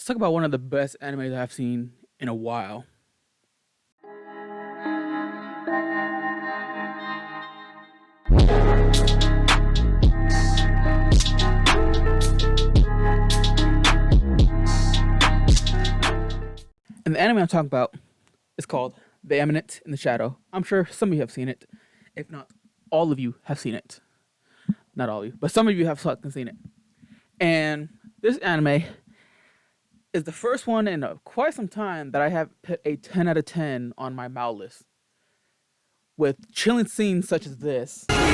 talk about one of the best animes I've seen in a while. And the anime I'm talking about is called The Eminence in the Shadow. I'm sure some of you have seen it. If not, all of you have seen it. Not all of you, but some of you have fucking seen it. And this anime is the first one in quite some time that I have put a 10 out of 10 on my Mao list. With chilling scenes such as this. I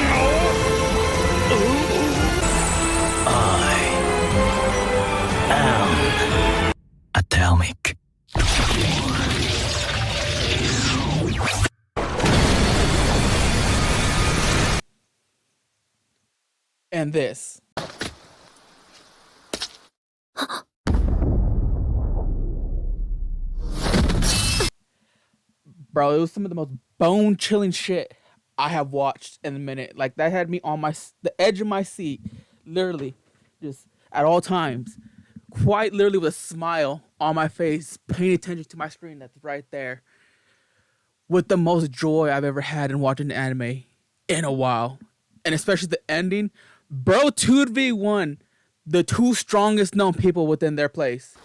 am atomic. And this. Bro, it was some of the most bone-chilling shit I have watched in a minute. Like, that had me on the edge of my seat, literally, just at all times. Quite literally with a smile on my face, paying attention to my screen that's right there. With the most joy I've ever had in watching an anime in a while. And especially the ending. Bro, 2v1, the two strongest known people within their place.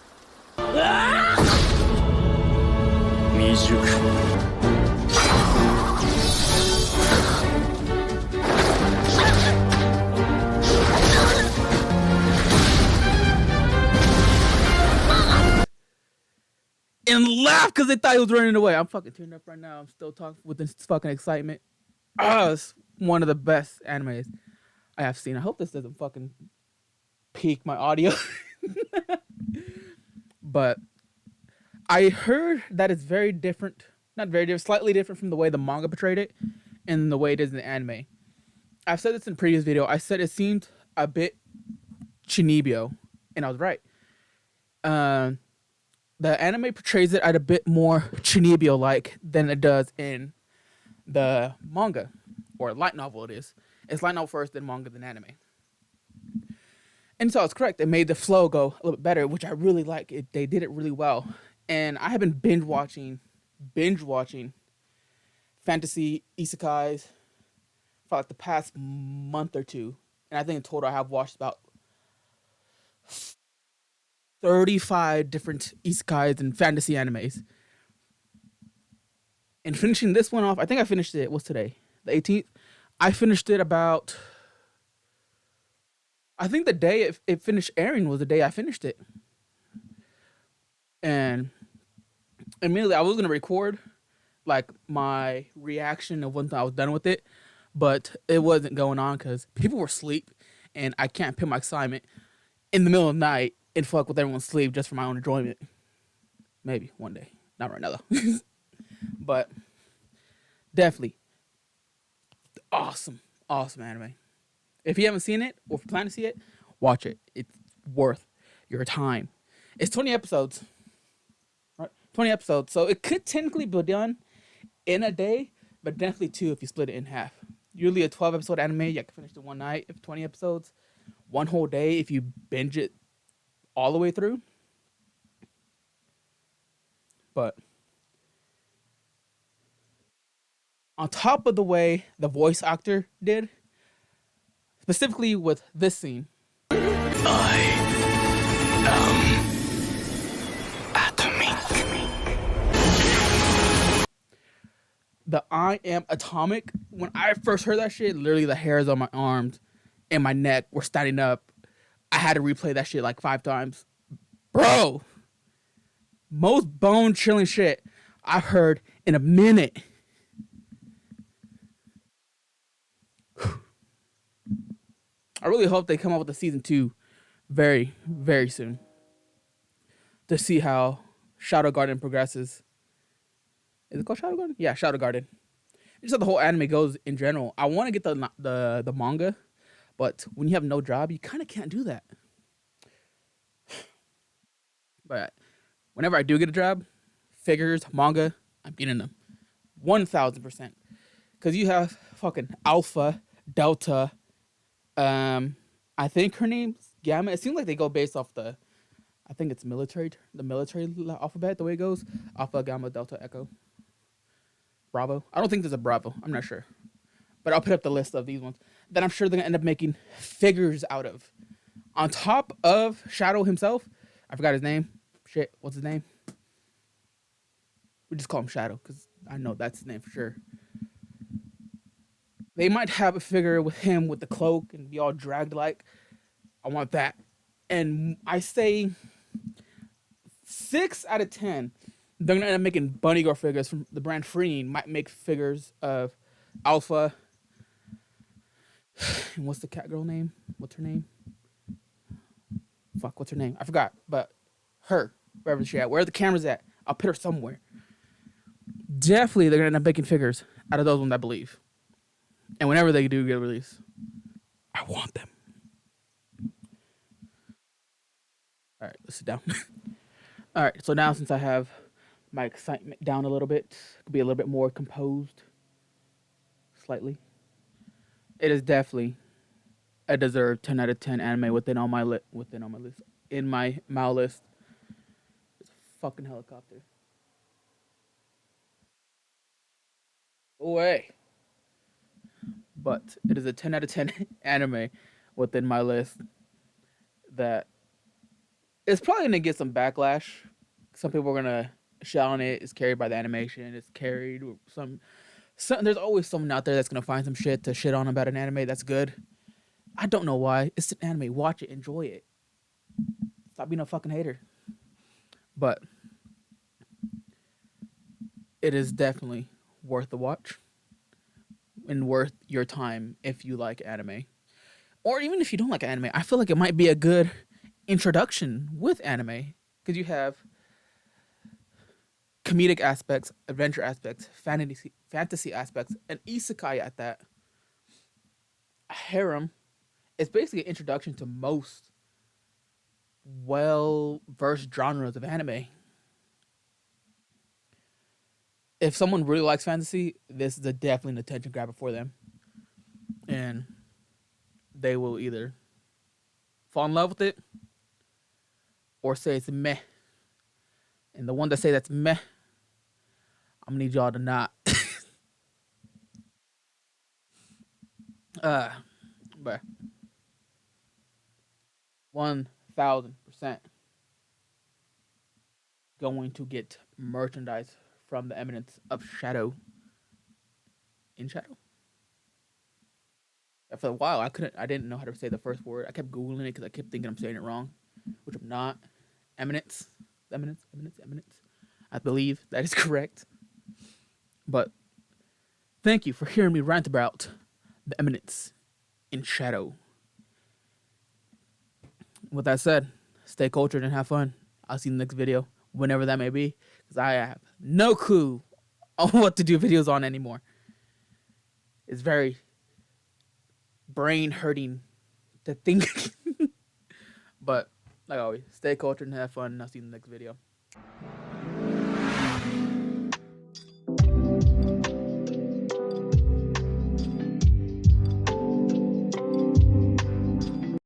And laugh because they thought he was running away. I'm fucking tearing up right now. I'm still talking with this fucking excitement. It's one of the best animes I have seen. I hope this doesn't fucking peak my audio. But I heard that it's very different. Not very different, slightly different from the way the manga portrayed it and the way it is in the anime. I've said this in a previous video. I said it seemed a bit Chinibyo, and I was right. The anime portrays it at a bit more Chinibyo-like than it does in the manga, or light novel it is. It's light novel first, then manga, then anime. And so it's correct. It made the flow go a little bit better, which I really like. They did it really well. And I have been binge watching fantasy isekais for like the past month or two. And I think in total I have watched about 35 different isekais and fantasy animes. And finishing this one off, I think I finished it, what's today? The 18th? I finished it about, I think the day it finished airing was the day I finished it. And immediately I was going to record like my reaction of when I was done with it, but it wasn't going on because people were asleep and I can't put my excitement in the middle of the night and fuck with everyone's sleep just for my own enjoyment. Maybe one day. Not right now though. But definitely awesome anime. If you haven't seen it or if you plan to see it, watch it. It's worth your time. It's 20 episodes. Right? 20 episodes. So it could technically be done in a day, but definitely two if you split it in half. Usually a 12 episode anime, you can finish it one night. If 20 episodes, one whole day if you binge it all the way through. But on top of the way the voice actor did, specifically with this scene, I am atomic. the I am atomic, when I first heard that shit, literally the hairs on my arms and my neck were standing up. I had to replay that shit like 5 times. Bro, most bone chilling shit I've heard in a minute. I really hope they come up with a season 2 very, very soon to see how Shadow Garden progresses. Is it called Shadow Garden? Yeah, Shadow Garden. Just how the whole anime goes in general. I want to get the manga, but when you have no job, you kind of can't do that. But whenever I do get a job, figures, manga, I'm getting them. 1,000%. Because you have fucking Alpha, Delta, I think her name's Gamma. It seems like they go based off the I think it's the military alphabet, the way it goes. Alpha, Gamma, Delta, Echo, Bravo. I don't think there's a Bravo. I'm not sure. But I'll put up the list of these ones that I'm sure they're going to end up making figures out of. On top of Shadow himself, I forgot his name. Shit, what's his name? We just call him Shadow because I know that's his name for sure. They might have a figure with him with the cloak and be all dragged like. I want that. And I say 6 out of 10, they're gonna end up making Bunny Girl figures from the brand Freeing. Might make figures of Alpha. And what's the cat girl name? What's her name? Fuck, what's her name? I forgot. But her, wherever she at, where the camera's at, I'll put her somewhere. Definitely, they're gonna end up making figures out of those ones, I believe. And whenever they do get released, I want them. All right, let's sit down. All right, so now since I have my excitement down a little bit, could be a little bit more composed, slightly. It is definitely a deserved 10 out of 10 anime within all my list. In my Mao list. It's a fucking helicopter. Away. But it is a 10 out of 10 anime within my list that is probably going to get some backlash. Some people are going to shit on it. It's carried by the animation. It's carried some there's always someone out there that's going to find some shit to shit on about an anime that's good. I don't know why. It's an anime. Watch it. Enjoy it. Stop being a fucking hater. But it is definitely worth the watch and worth your time if you like anime. Or even if you don't like anime, I feel like it might be a good introduction with anime because you have comedic aspects, adventure aspects, fantasy aspects, and isekai at that. Harem is basically an introduction to most well-versed genres of anime. If someone really likes fantasy, this is definitely an attention grabber for them. And they will either fall in love with it or say it's meh. And the one that say that's meh, I'm gonna need y'all to not. But 1000% going to get merchandise from the Eminence of Shadow. In Shadow. For a while, I didn't know how to say the first word. I kept Googling it because I kept thinking I'm saying it wrong, which I'm not. Eminence. Eminence. I believe that is correct. But thank you for hearing me rant about the Eminence in Shadow. With that said, stay cultured and have fun. I'll see you in the next video, whenever that may be, because I have no clue on what to do videos on anymore. It's very brain hurting to think. But like always, stay cultured and have fun, and I'll see you in the next video.